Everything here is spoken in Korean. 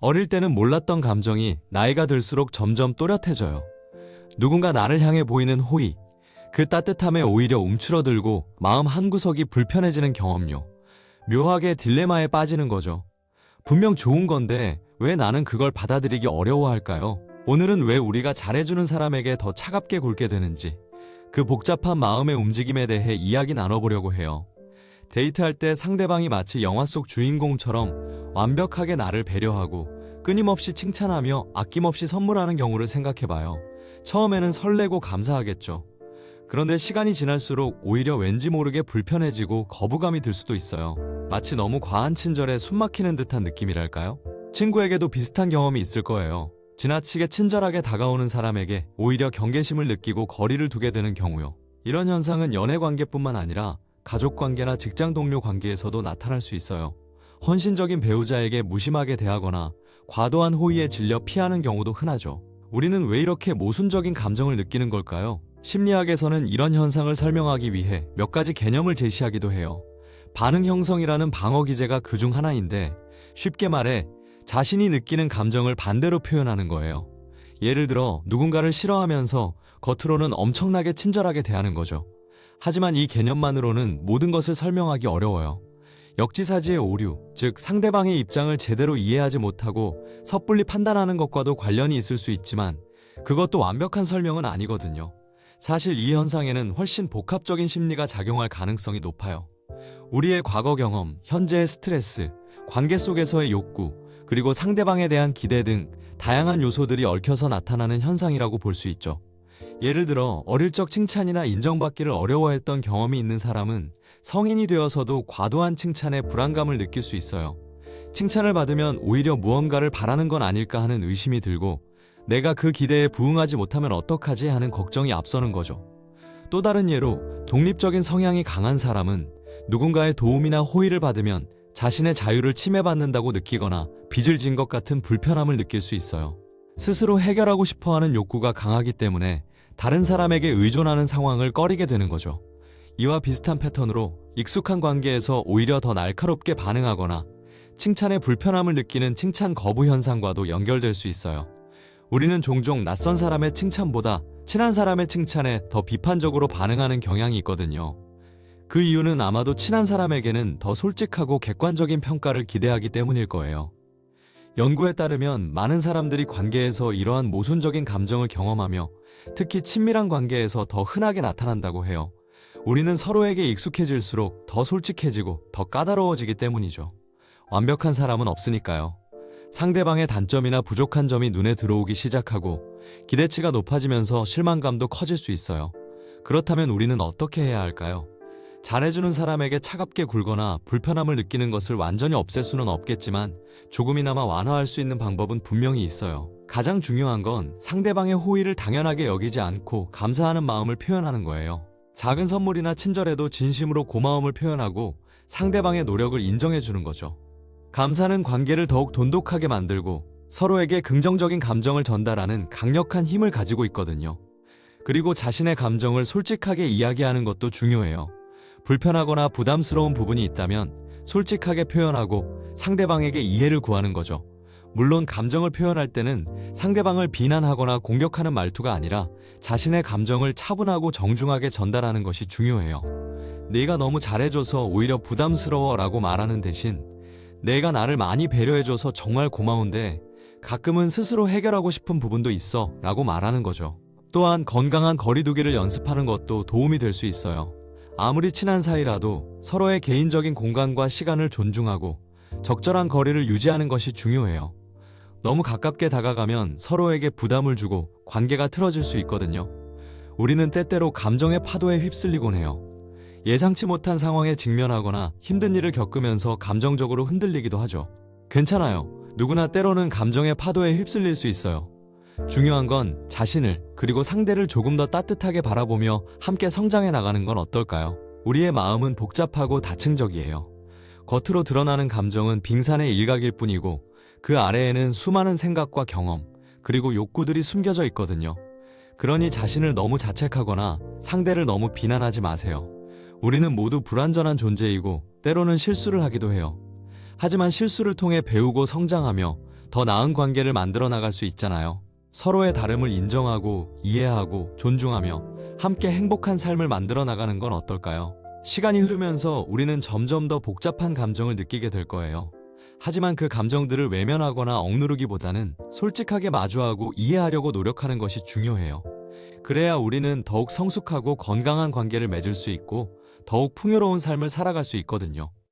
어릴 때는 몰랐던 감정이 나이가 들수록 점점 또렷해져요. 누군가 나를 향해 보이는 호의, 그 따뜻함에 오히려 움츠러들고 마음 한구석이 불편해지는 경험요. 묘하게 딜레마에 빠지는 거죠. 분명 좋은 건데 왜 나는 그걸 받아들이기 어려워할까요? 오늘은 왜 우리가 잘해주는 사람에게 더 차갑게 굴게 되는지, 그 복잡한 마음의 움직임에 대해 이야기 나눠보려고 해요. 데이트할 때 상대방이 마치 영화 속 주인공처럼 완벽하게 나를 배려하고 끊임없이 칭찬하며 아낌없이 선물하는 경우를 생각해봐요. 처음에는 설레고 감사하겠죠. 그런데 시간이 지날수록 오히려 왠지 모르게 불편해지고 거부감이 들 수도 있어요. 마치 너무 과한 친절에 숨막히는 듯한 느낌이랄까요? 친구에게도 비슷한 경험이 있을 거예요. 지나치게 친절하게 다가오는 사람에게 오히려 경계심을 느끼고 거리를 두게 되는 경우요. 이런 현상은 연애 관계뿐만 아니라 가족 관계나 직장 동료 관계에서도 나타날 수 있어요. 헌신적인 배우자에게 무심하게 대하거나 과도한 호의에 질려 피하는 경우도 흔하죠. 우리는 왜 이렇게 모순적인 감정을 느끼는 걸까요? 심리학에서는 이런 현상을 설명하기 위해 몇 가지 개념을 제시하기도 해요. 반응 형성이라는 방어 기제가 그중 하나인데, 쉽게 말해 자신이 느끼는 감정을 반대로 표현하는 거예요. 예를 들어 누군가를 싫어하면서 겉으로는 엄청나게 친절하게 대하는 거죠. 하지만 이 개념만으로는 모든 것을 설명하기 어려워요. 역지사지의 오류, 즉 상대방의 입장을 제대로 이해하지 못하고 섣불리 판단하는 것과도 관련이 있을 수 있지만, 그것도 완벽한 설명은 아니거든요. 사실 이 현상에는 훨씬 복합적인 심리가 작용할 가능성이 높아요. 우리의 과거 경험, 현재의 스트레스, 관계 속에서의 욕구, 그리고 상대방에 대한 기대 등 다양한 요소들이 얽혀서 나타나는 현상이라고 볼 수 있죠. 예를 들어 어릴 적 칭찬이나 인정받기를 어려워했던 경험이 있는 사람은 성인이 되어서도 과도한 칭찬에 불안감을 느낄 수 있어요. 칭찬을 받으면 오히려 무언가를 바라는 건 아닐까 하는 의심이 들고, 내가 그 기대에 부응하지 못하면 어떡하지 하는 걱정이 앞서는 거죠. 또 다른 예로 독립적인 성향이 강한 사람은 누군가의 도움이나 호의를 받으면 자신의 자유를 침해받는다고 느끼거나 빚을 진 것 같은 불편함을 느낄 수 있어요. 스스로 해결하고 싶어하는 욕구가 강하기 때문에 다른 사람에게 의존하는 상황을 꺼리게 되는 거죠. 이와 비슷한 패턴으로 익숙한 관계에서 오히려 더 날카롭게 반응하거나 칭찬에 불편함을 느끼는 칭찬 거부 현상과도 연결될 수 있어요. 우리는 종종 낯선 사람의 칭찬보다 친한 사람의 칭찬에 더 비판적으로 반응하는 경향이 있거든요. 그 이유는 아마도 친한 사람에게는 더 솔직하고 객관적인 평가를 기대하기 때문일 거예요. 연구에 따르면 많은 사람들이 관계에서 이러한 모순적인 감정을 경험하며 특히 친밀한 관계에서 더 흔하게 나타난다고 해요. 우리는 서로에게 익숙해질수록 더 솔직해지고 더 까다로워지기 때문이죠. 완벽한 사람은 없으니까요. 상대방의 단점이나 부족한 점이 눈에 들어오기 시작하고 기대치가 높아지면서 실망감도 커질 수 있어요. 그렇다면 우리는 어떻게 해야 할까요? 잘해주는 사람에게 차갑게 굴거나 불편함을 느끼는 것을 완전히 없앨 수는 없겠지만, 조금이나마 완화할 수 있는 방법은 분명히 있어요. 가장 중요한 건 상대방의 호의를 당연하게 여기지 않고 감사하는 마음을 표현하는 거예요. 작은 선물이나 친절에도 진심으로 고마움을 표현하고 상대방의 노력을 인정해주는 거죠. 감사는 관계를 더욱 돈독하게 만들고 서로에게 긍정적인 감정을 전달하는 강력한 힘을 가지고 있거든요. 그리고 자신의 감정을 솔직하게 이야기하는 것도 중요해요. 불편하거나 부담스러운 부분이 있다면 솔직하게 표현하고 상대방에게 이해를 구하는 거죠. 물론 감정을 표현할 때는 상대방을 비난하거나 공격하는 말투가 아니라 자신의 감정을 차분하고 정중하게 전달하는 것이 중요해요. 내가 너무 잘해줘서 오히려 부담스러워 라고 말하는 대신, 내가 나를 많이 배려해줘서 정말 고마운데 가끔은 스스로 해결하고 싶은 부분도 있어 라고 말하는 거죠. 또한 건강한 거리두기를 연습하는 것도 도움이 될 수 있어요. 아무리 친한 사이라도 서로의 개인적인 공간과 시간을 존중하고 적절한 거리를 유지하는 것이 중요해요. 너무 가깝게 다가가면 서로에게 부담을 주고 관계가 틀어질 수 있거든요. 우리는 때때로 감정의 파도에 휩쓸리곤 해요. 예상치 못한 상황에 직면하거나 힘든 일을 겪으면서 감정적으로 흔들리기도 하죠. 괜찮아요. 누구나 때로는 감정의 파도에 휩쓸릴 수 있어요. 중요한 건 자신을 그리고 상대를 조금 더 따뜻하게 바라보며 함께 성장해 나가는 건 어떨까요? 우리의 마음은 복잡하고 다층적이에요. 겉으로 드러나는 감정은 빙산의 일각일 뿐이고, 그 아래에는 수많은 생각과 경험, 그리고 욕구들이 숨겨져 있거든요. 그러니 자신을 너무 자책하거나 상대를 너무 비난하지 마세요. 우리는 모두 불완전한 존재이고 때로는 실수를 하기도 해요. 하지만 실수를 통해 배우고 성장하며 더 나은 관계를 만들어 나갈 수 있잖아요. 서로의 다름을 인정하고 이해하고 존중하며 함께 행복한 삶을 만들어 나가는 건 어떨까요? 시간이 흐르면서 우리는 점점 더 복잡한 감정을 느끼게 될 거예요. 하지만 그 감정들을 외면하거나 억누르기보다는 솔직하게 마주하고 이해하려고 노력하는 것이 중요해요. 그래야 우리는 더욱 성숙하고 건강한 관계를 맺을 수 있고 더욱 풍요로운 삶을 살아갈 수 있거든요.